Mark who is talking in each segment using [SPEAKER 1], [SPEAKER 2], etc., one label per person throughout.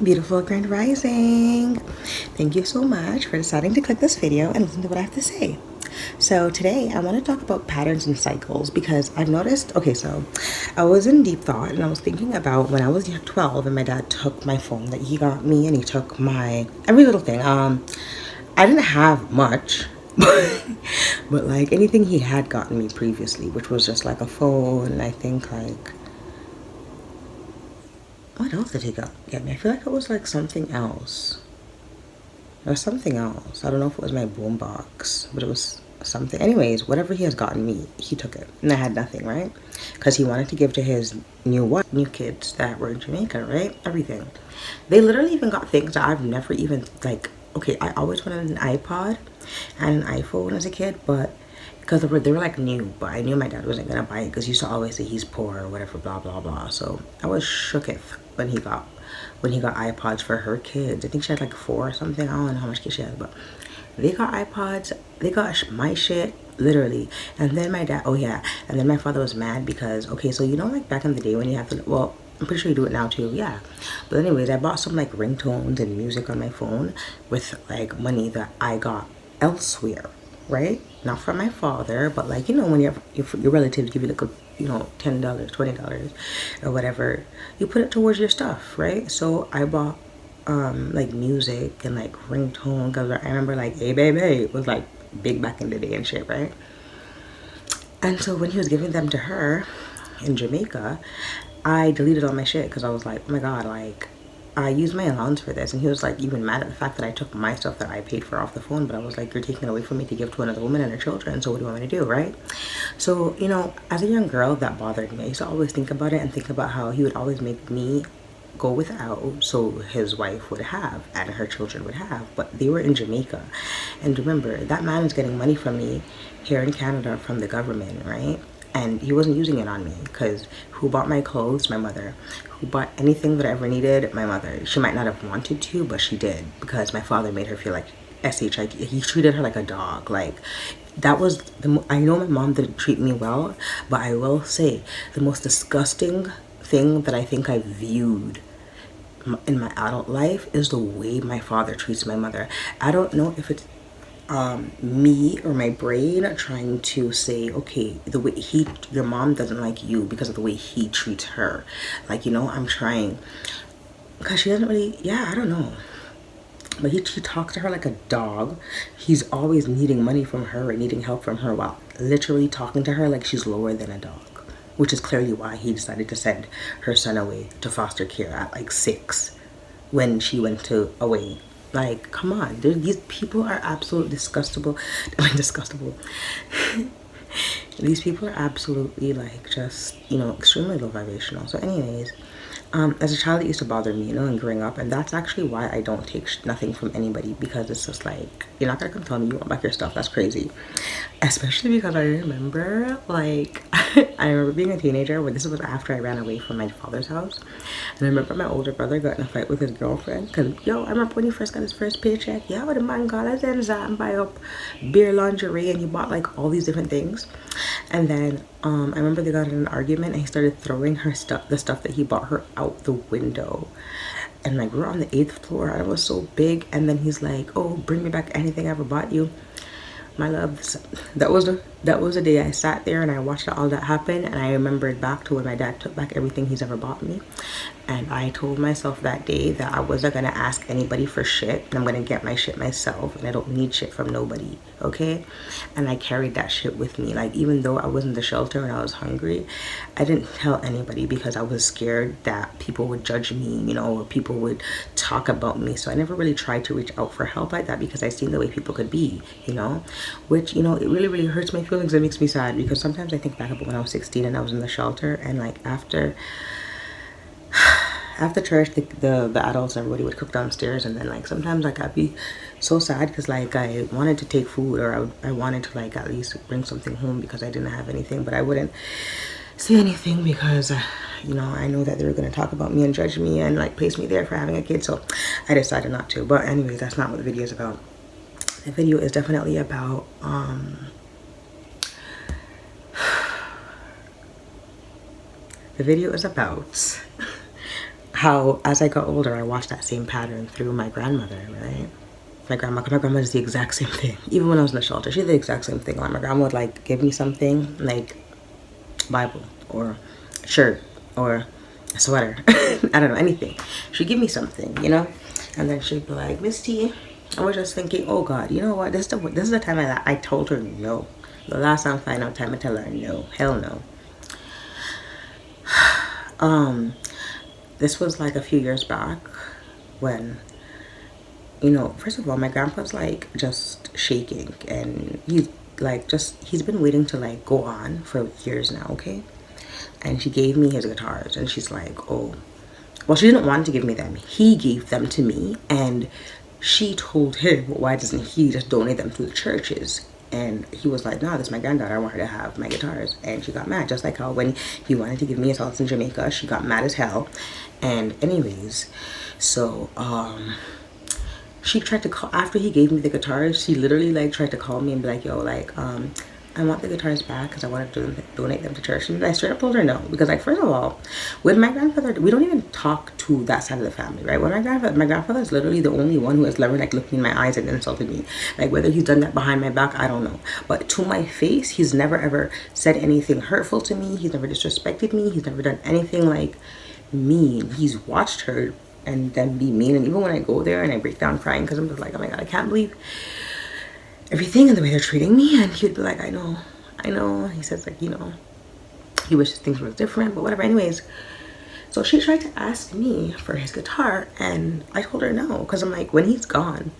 [SPEAKER 1] Beautiful Grand Rising. Thank you so much for deciding to click this video and listen to what I have to say. So today I want to talk about patterns and cycles because I've noticed, okay, so I was in deep thought and I was thinking about when I was 12 and my dad took my phone that he got me and he took my every little thing. I didn't have much, but like anything he had gotten me previously, which was just like a phone, and I think like what else did he get me? I feel like it was like something else. Or something else. I don't know if it was my boombox, but it was something. Anyways, whatever he has gotten me, he took it. And I had nothing, right? Because he wanted to give to his new kids that were in Jamaica, right? Everything. They literally even got things that I've never even, like, okay, I always wanted an iPod and an iPhone as a kid, but because they were like new, but I knew my dad wasn't gonna buy it because he used to always say he's poor or whatever, blah blah blah. So I was shooketh when he got iPods for her kids. I think she had like 4 or something. I don't know how much kids she has, but they got iPods. They got my shit literally. And then my dad, oh yeah, and then my father was mad because okay, so you know like back in the day when you have to, well, I'm pretty sure you do it now too, yeah. But anyways, I bought some like ringtones and music on my phone with like money that I got elsewhere, right? Not from my father, but like, you know, when your relatives give you like a, you know, $10, $20 or whatever, you put it towards your stuff, right? So I bought like music and like ringtone because I remember like hey baby was like big back in the day and shit, right? And so when he was giving them to her in Jamaica, I deleted all my shit because I was like, oh my god, like I used my allowance for this. And he was like even mad at the fact that I took my stuff that I paid for off the phone, but I was like, you're taking it away from me to give to another woman and her children, so what do you want me to do, right? So, you know, as a young girl, that bothered me. I used to always think about it and think about how he would always make me go without so his wife would have and her children would have, but they were in Jamaica. And remember, that man is getting money from me here in Canada from the government, right? And he wasn't using it on me because who bought my clothes? My mother. Who bought anything that I ever needed? My mother. She might not have wanted to, but she did because my father made her feel like SHIT. He treated her like a dog. Like that was I know my mom didn't treat me well, but I will say the most disgusting thing that I think I viewed in my adult life is the way my father treats my mother. I don't know if it's me or my brain trying to say, okay, the way your mom doesn't like you because of the way he treats her. Like, you know, I'm trying because she doesn't really, yeah, I don't know. But he talks to her like a dog. He's always needing money from her and needing help from her while literally talking to her like she's lower than a dog, which is clearly why he decided to send her son away to foster care at like 6 when she went to away. Like, come on, these people are absolutely disgustable. Disgustable. These people are absolutely like just, you know, extremely low vibrational. So anyways, as a child it used to bother me, you know, and growing up, and that's actually why I don't take nothing from anybody, because it's just like, you're not gonna come tell me you want back your stuff. That's crazy. Especially because I remember like I remember being a teenager when this was after I ran away from my father's house, and I remember my older brother got in a fight with his girlfriend because, yo, I remember when he first got his first paycheck, yeah, the man got us in and buy up beer lingerie and he bought like all these different things. And then I remember they got in an argument and he started throwing her stuff, the stuff that he bought her, out the window. And like we were on the 8th floor and it was so big, and then he's like, oh, bring me back anything I ever bought you. My loves, that was the day I sat there and I watched all that happen, and I remembered back to when my dad took back everything he's ever bought me. And I told myself that day that I wasn't gonna ask anybody for shit, and I'm gonna get my shit myself, and I don't need shit from nobody, okay? And I carried that shit with me. Like, even though I was in the shelter and I was hungry, I didn't tell anybody because I was scared that people would judge me, you know, or people would talk about me. So I never really tried to reach out for help like that because I seen the way people could be, you know, which, you know, it really, really hurts my feelings. It makes me sad because sometimes I think back about when I was 16 and I was in the shelter, and like after church, the adults, everybody would cook downstairs, and then like sometimes like I'd be so sad because like I wanted to take food, or I wanted to like at least bring something home because I didn't have anything, but I wouldn't say anything because you know, I know that they were going to talk about me and judge me and like place me there for having a kid, so I decided not to. But anyways, that's not what the video is about. The video is definitely about the video is about how as I got older, I watched that same pattern through my grandmother, right? My grandma does the exact same thing. Even when I was in the shelter, she did the exact same thing. Like my grandma would like give me something like Bible or shirt or a sweater. I don't know, anything. She'd give me something, you know? And then she'd be like, Miss T, I was just thinking, oh God, you know what? This is the time I told her no. The last time I found time I tell her no. Hell no. This was like a few years back when, you know, first of all, my grandpa's like just shaking and he's been waiting to like go on for years now, okay? And she gave me his guitars and she's like, oh, well, she didn't want to give me them. He gave them to me and she told him, why doesn't he just donate them to the churches? And he was like, no, this is my granddaughter. I want her to have my guitars. And she got mad, just like how when he wanted to give me his house in Jamaica, she got mad as hell. And anyways, so she tried to call, after he gave me the guitars, she literally like tried to call me and be like, yo, like I want the guitars back because I wanted to donate them to church. And I straight up told her no. Because, like, first of all, with my grandfather, we don't even talk to that side of the family, right? When my grandfather is literally the only one who has never, like, looked me in my eyes and insulted me. Like, whether he's done that behind my back, I don't know. But to my face, he's never, ever said anything hurtful to me. He's never disrespected me. He's never done anything, like, mean. He's watched her and then be mean. And even when I go there and I break down crying because I'm just like, oh, my God, I can't believe everything and the way they're treating me. And he'd be like, I know. He says, like, you know, he wishes things were different, but whatever. Anyways, so she tried to ask me for his guitar and I told her no, because I'm like, when he's gone,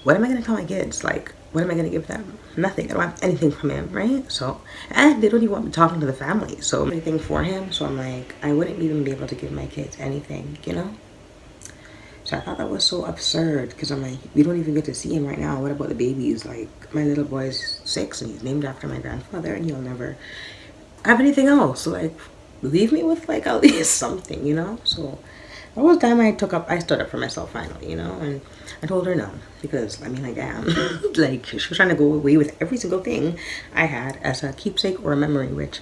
[SPEAKER 1] what am I gonna tell my kids? Like, what am I gonna give them? Nothing. I don't have anything from him, right? So, and they don't even want me talking to the family, so anything for him. So I'm like, I wouldn't even be able to give my kids anything, you know? So I thought that was so absurd because I'm like, we don't even get to see him right now. What about the babies? Like, my little boy's 6 and he's named after my grandfather and he'll never have anything else. So, like, leave me with, like, at least something, you know? So that was the time I stood up for myself finally, you know? And I told her no because, I mean, like, damn. Like, she was trying to go away with every single thing I had as a keepsake or a memory, which...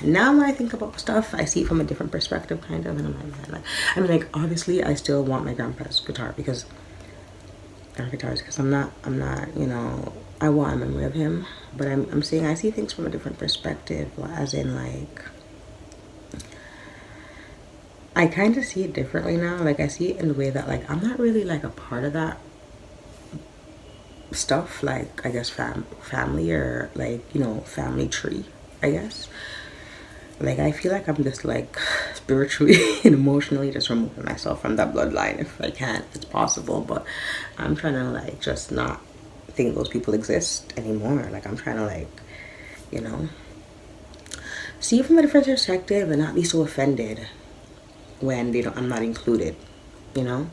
[SPEAKER 1] Now when I think about stuff, I see it from a different perspective, kind of, and I'm like, man, like, I mean, like, obviously, I still want my grandpa's guitar because, I'm not, you know, I want a memory of him, but I'm saying I see things from a different perspective, as in, like, I kind of see it differently now. Like, I see it in the way that, like, I'm not really, like, a part of that stuff, like, I guess, family or, like, you know, family tree, I guess. Like, I feel like I'm just, like, spiritually and emotionally just removing myself from that bloodline if I can, if it's possible. But I'm trying to, like, just not think those people exist anymore. Like, I'm trying to, like, you know, see it from a different perspective and not be so offended when I'm not included, you know?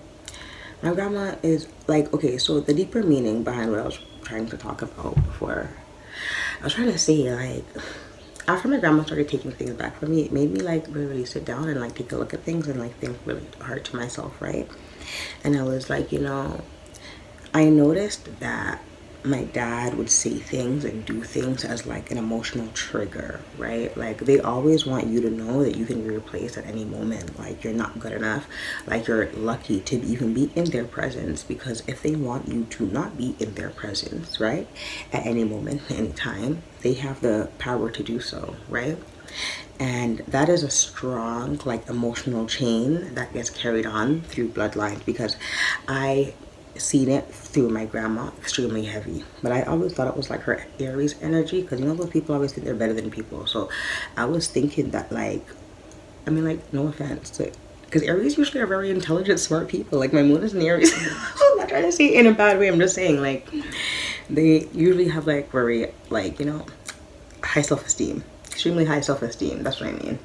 [SPEAKER 1] My grandma is, like, okay, so the deeper meaning behind what I was trying to talk about before, I was trying to say, like... After my grandma started taking things back from me, it made me, like, really sit down and, like, take a look at things and, like, think really hard to myself, right? And I was like, you know, I noticed that my dad would say things and do things as, like, an emotional trigger, right? Like, they always want you to know that you can be replaced at any moment. Like, you're not good enough. Like, you're lucky to even be in their presence, because if they want you to not be in their presence, right, at any moment, any time, they have the power to do so, right? And that is a strong, like, emotional chain that gets carried on through bloodlines, because I seen it through my grandma extremely heavy. But I always thought it was like her Aries energy, because you know those people always think they're better than people. So I was thinking that, like, I mean, like, no offense to, because Aries usually are very intelligent, smart people. Like, my moon is in Aries. I'm not trying to say it in a bad way. I'm just saying, like, they usually have, like, very, like, you know, high self-esteem, extremely high self-esteem. That's what I mean.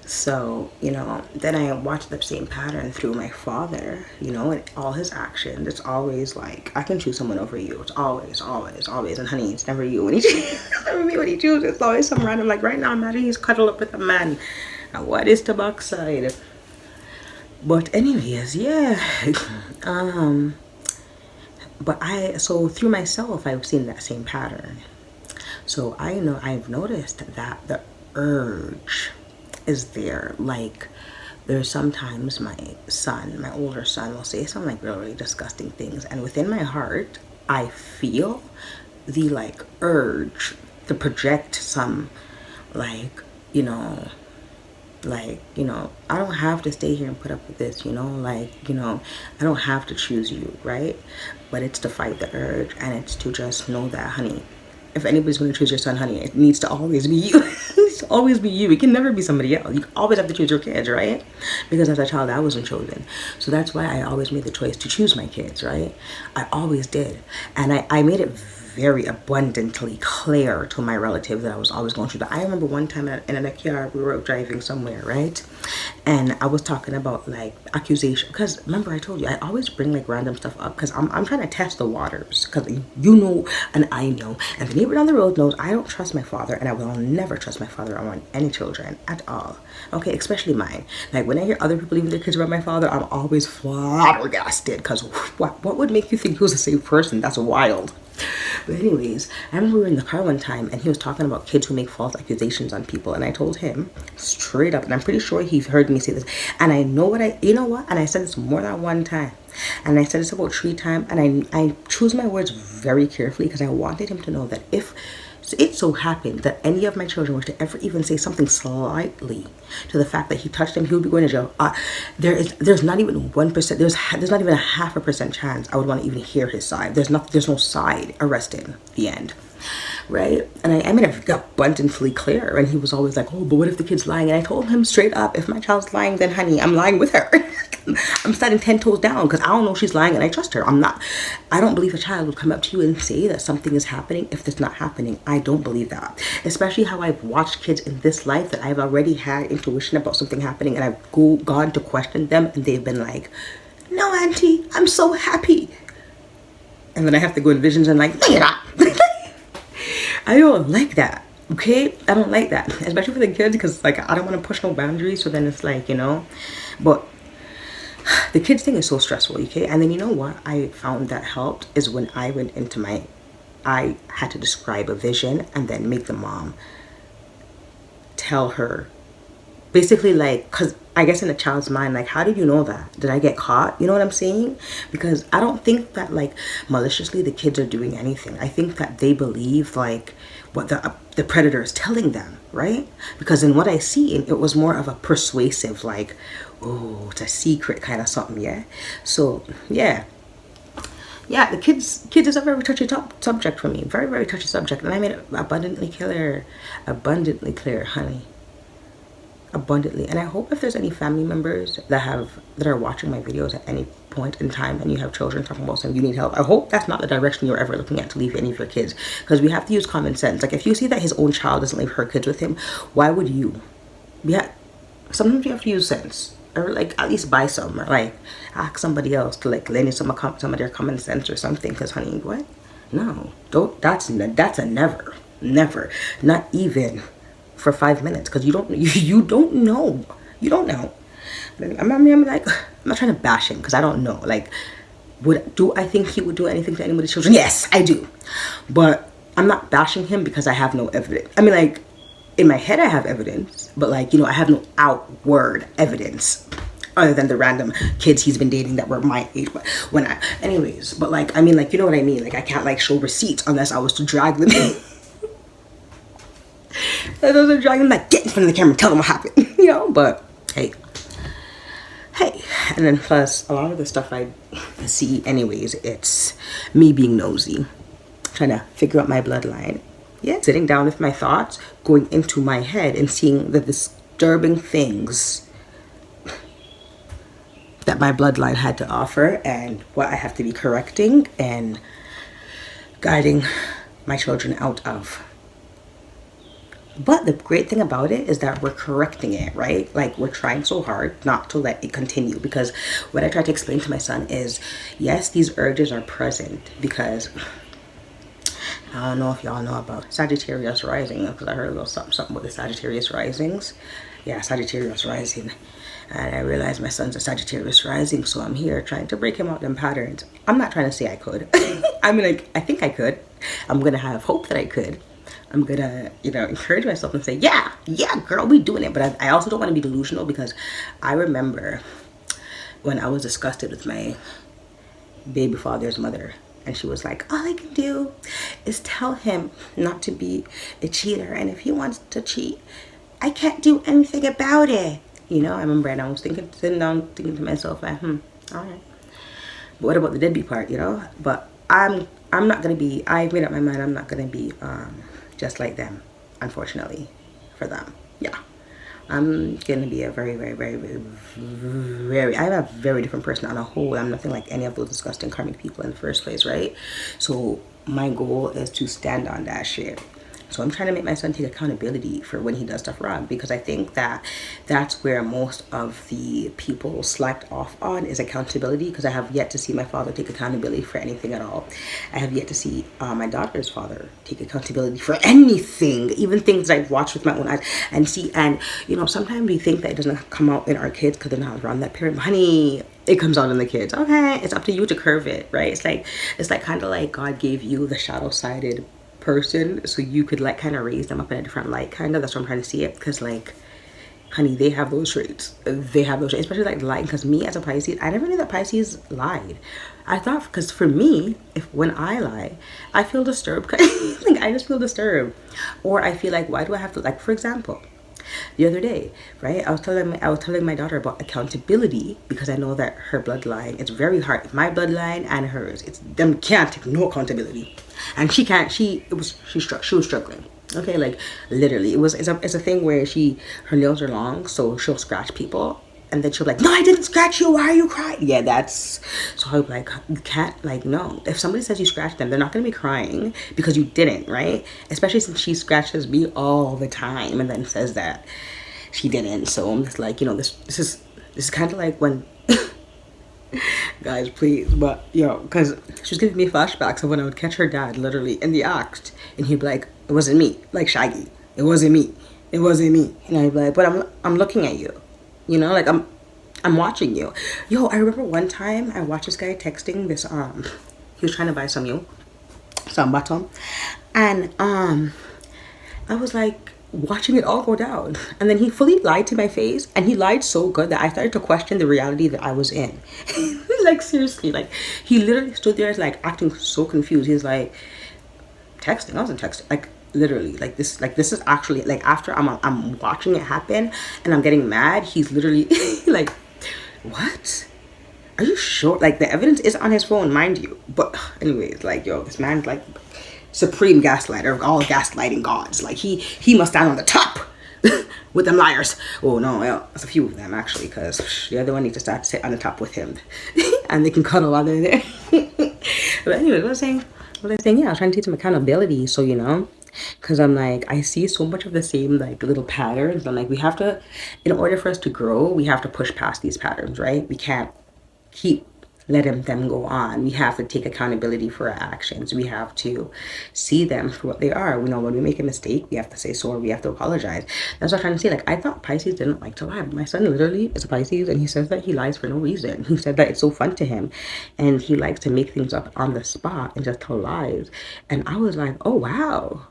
[SPEAKER 1] So, you know, then I watched the same pattern through my father, you know, and all his actions. It's always like, I can choose someone over you. It's always. And honey, it's never you when he chooses. It's never me when he chooses. It's always some random, like, right now, imagine he's cuddled up with a man. And what is the backside? But anyways, yeah. So through myself, I've seen that same pattern. So I've noticed that the urge is there. Like, there's sometimes my son, my older son, will say some like really disgusting things, and within my heart I feel the like urge to project some like, you know, I don't have to stay here and put up with this, like, I don't have to choose you, right? But it's to fight the urge, and it's to just know that, honey, if anybody's going to choose your son, honey, it needs to always be you. It needs to always be you. It can never be somebody else. You always have to choose your kids, right? Because as a child, I wasn't chosen. So that's why I always made the choice to choose my kids, right? I always did. And I made it very abundantly clear to my relative that I was always going through that. I remember one time in a car, we were driving somewhere, right? And I was talking about like accusation, because remember I told you I always bring like random stuff up because I'm trying to test the waters, because you know and I know and the neighbor down the road knows I don't trust my father, and I will never trust my father around any children at all, okay, especially mine. Like when I hear other people leaving their kids around my father, I'm always flabbergasted, because what would make you think he was a safe person? That's wild. But anyways, I remember we were in the car one time and he was talking about kids who make false accusations on people, and I told him straight up, and I'm pretty sure he heard me say this, and I know you know what, and I said this more than one time, and I said this about 3 times, and I choose my words very carefully because I wanted him to know that if it so happened that any of my children were to ever even say something slightly to the fact that he touched them, he would be going to jail. There's not even 1%. There's not even a 0.5% chance I would want to even hear his side. There's no side. Arrested. The end. Right? And I made it abundantly clear. And he was always like, oh, but what if the kid's lying? And I told him straight up, if my child's lying, then honey, I'm lying with her. I'm standing 10 toes down because I don't know if she's lying and I trust her. I don't believe a child would come up to you and say that something is happening if it's not happening. I don't believe that. Especially how I've watched kids in this life that I've already had intuition about something happening, and I've gone to question them and they've been like, no, auntie, I'm so happy. And then I have to go in visions and like, no, you're not. I don't like that. Okay? I don't like that. Especially for the kids, because like I don't want to push no boundaries. So then it's like, but the kids thing is so stressful, okay? And then you know what I found that helped is when I went into I had to describe a vision and then make the mom tell her. Basically, like, because I guess in a child's mind, like, how did you know that? Did I get caught? You know what I'm saying? Because I don't think that, like, maliciously the kids are doing anything. I think that they believe, like, what the predator is telling them, right? Because in what I see, it was more of a persuasive, like, oh, it's a secret kind of something, yeah? So, yeah. Yeah, the kids is a very touchy subject for me. Very, very touchy subject. And I made it abundantly clear, honey. Abundantly. And I hope if there's any family members that are watching my videos at any point in time and you have children talking about saying you need help, I hope that's not the direction you're ever looking at to leave any of your kids, because we have to use common sense. Like if you see that his own child doesn't leave her kids with him, why would you? Yeah, sometimes you have to use sense, or like at least buy some, or like ask somebody else to like lend you some of their common sense or something, because honey, what? No, that's a never, not even for 5 minutes, because you don't know. I'm like, I'm not trying to bash him because I don't know. Like, do I think he would do anything to anybody's children? Yes, I do. But I'm not bashing him because I have no evidence. I mean, like, in my head I have evidence, but like, I have no outward evidence other than the random kids he's been dating that were my age. But anyways, but like, I mean, like, you know what I mean? Like, I can't like show receipts unless I was to drag them in. Those are dragging, like, get in front of the camera and tell them what happened, but hey, and then plus a lot of the stuff I see anyways, it's me being nosy, trying to figure out my bloodline. Yeah, sitting down with my thoughts, going into my head and seeing the disturbing things that my bloodline had to offer and what I have to be correcting and guiding my children out of. But the great thing about it is that we're correcting it, right? Like, we're trying so hard not to let it continue, because what I try to explain to my son is, yes, these urges are present, because I don't know if y'all know about Sagittarius rising, because I heard a little something with the Sagittarius risings. Yeah, Sagittarius rising. And I realized my son's a Sagittarius rising, so I'm here trying to break him out them patterns. I'm not trying to say I could. I mean, like, I think I could. I'm going to have hope that I could. I'm gonna, encourage myself and say, yeah, yeah, girl, we doing it. But I also don't want to be delusional, because I remember when I was disgusted with my baby father's mother, and she was like, all I can do is tell him not to be a cheater, and if he wants to cheat, I can't do anything about it. I remember, and I was sitting down thinking to myself, like, all right, but what about the deadbeat part, But I'm not gonna be. I've made up my mind. I'm not gonna be just like them, unfortunately, for them. Yeah. I'm gonna be a very, very, very, very, very, I'm a very different person on a whole. I'm nothing like any of those disgusting karmic people in the first place, right? So my goal is to stand on that shit. So I'm trying to make my son take accountability for when he does stuff wrong, because I think that that's where most of the people slacked off on, is accountability, because I have yet to see my father take accountability for anything at all. I have yet to see my daughter's father take accountability for anything, even things I've watched with my own eyes and see. And, sometimes we think that it doesn't come out in our kids because they're not around that parent. Honey, it comes out in the kids. Okay, it's up to you to curve it, right? It's like kind of like God gave you the shadow-sided person so you could like kind of raise them up in a different light, kind of. That's what I'm trying to see it, because like, honey, they have those traits. They have those traits, especially like lying. Because me as a Pisces, I never knew that Pisces lied. I thought, because for me, if when I lie, I feel disturbed. Like, I just feel disturbed, or I feel like, why do I have to, like, for example, the other day, right? I was telling my daughter about accountability, because I know that her bloodline, it's very hard. My bloodline and hers, it's them can't take no accountability, and she can't. She was struggling. Okay, like literally, it's a thing where her nails are long, so she'll scratch people. And then she'll be like, no, I didn't scratch you. Why are you crying? Yeah, that's... So I'm like, you can't, like, no. If somebody says you scratched them, they're not going to be crying because you didn't, right? Especially since she scratches me all the time and then says that she didn't. So I'm just like, this is kind of like when... Guys, please. But, because she was giving me flashbacks of when I would catch her dad literally in the act. And he'd be like, it wasn't me. Like Shaggy. It wasn't me. It wasn't me. And I'd be like, but I'm looking at you. Like I'm watching you. Yo, I remember one time I watched this guy texting this he was trying to buy some bottom, and I was like watching it all go down, and then he fully lied to my face, and he lied so good that I started to question the reality that I was in. Like seriously, like he literally stood there like acting so confused. He's like, texting, I wasn't texting, like literally, like this is actually, like, after I'm watching it happen and I'm getting mad, he's literally like, what, are you sure? Like, the evidence is on his phone, mind you. But anyways, like, yo, this man's like supreme gaslighter of all gaslighting gods. Like, he must stand on the top with them liars. Oh no, well, there's a few of them actually, because the other one needs to start to sit on the top with him and they can cuddle while they're there. But anyways, what I was saying, yeah, I was trying to teach him accountability. So, because I'm like, I see so much of the same like little patterns. I'm like, we have to, in order for us to grow, we have to push past these patterns, right? We can't keep letting them go on. We have to take accountability for our actions. We have to see them for what they are. We know when we make a mistake, we have to say sorry. We have to apologize. That's what I'm trying to say. Like, I thought Pisces didn't like to lie, but my son literally is a Pisces, and he says that he lies for no reason. He said that it's so fun to him, and he likes to make things up on the spot and just tell lies. And I was like, oh wow.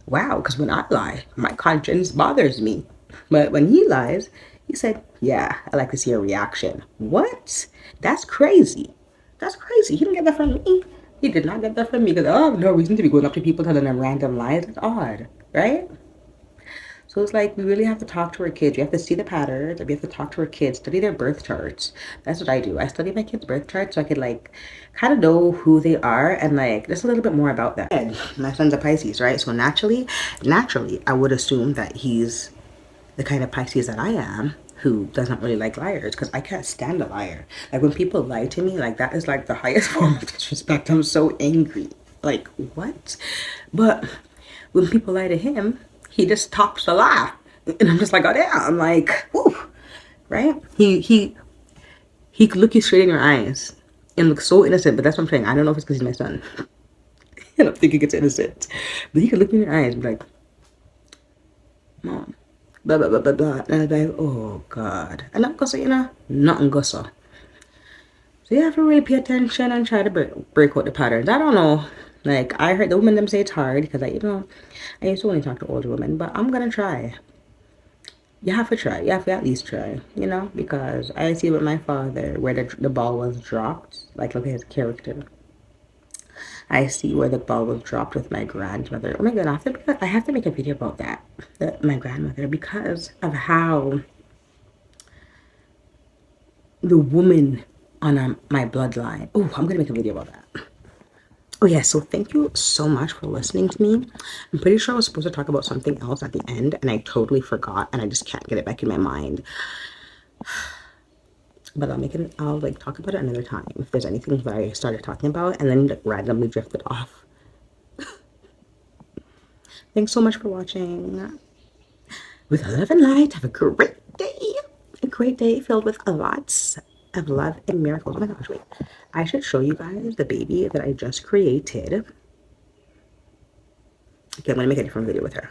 [SPEAKER 1] Wow, because when I lie, my conscience bothers me. But when he lies, he said, yeah, I like to see a reaction. What? That's crazy. That's crazy. He didn't get that from me. He did not get that from me, because I have no reason to be going up to people telling them random lies. That's odd, right? So it's like, we really have to talk to our kids. We have to see the patterns. We have to talk to our kids, study their birth charts. That's what I do. I study my kids' birth charts so I could like kind of know who they are and like just a little bit more about them. And my son's a Pisces, right? So naturally, I would assume that he's the kind of Pisces that I am, who doesn't really like liars, because I can't stand a liar. Like, when people lie to me, like, that is like the highest form of disrespect. I'm so angry. Like, what? But when people lie to him, he just tops the lie. And I'm just like, oh damn, I'm like, whew, right? He could look you straight in your eyes and look so innocent, but that's what I'm saying. I don't know if it's because he's my son. I don't think he gets innocent. But he could look me in your eyes and be like, Mom, blah, blah, blah, blah, blah. And I'd be like, oh God. And I'm gonna nothing goes so. So you have to really pay attention and try to break out the patterns. I don't know. Like, I heard the women them say it's hard because I used to only talk to older women, but I'm gonna try. You have to try. You have to at least try, because I see with my father where the ball was dropped. Like, look at his character. I see where the ball was dropped with my grandmother. Oh my god, I have to make a video about that. My grandmother, because of how the woman on my bloodline. Oh, I'm gonna make a video about that. Oh yeah, so thank you so much for listening to me. I'm pretty sure I was supposed to talk about something else at the end, and I totally forgot, and I just can't get it back in my mind. But I'll like talk about it another time if there's anything that I started talking about and then like, randomly drifted off. Thanks so much for watching. With love and light, have a great day. A great day filled with lots of love and miracles. Oh my gosh, wait. I should show you guys the baby that I just created. Okay, I'm gonna make a different video with her.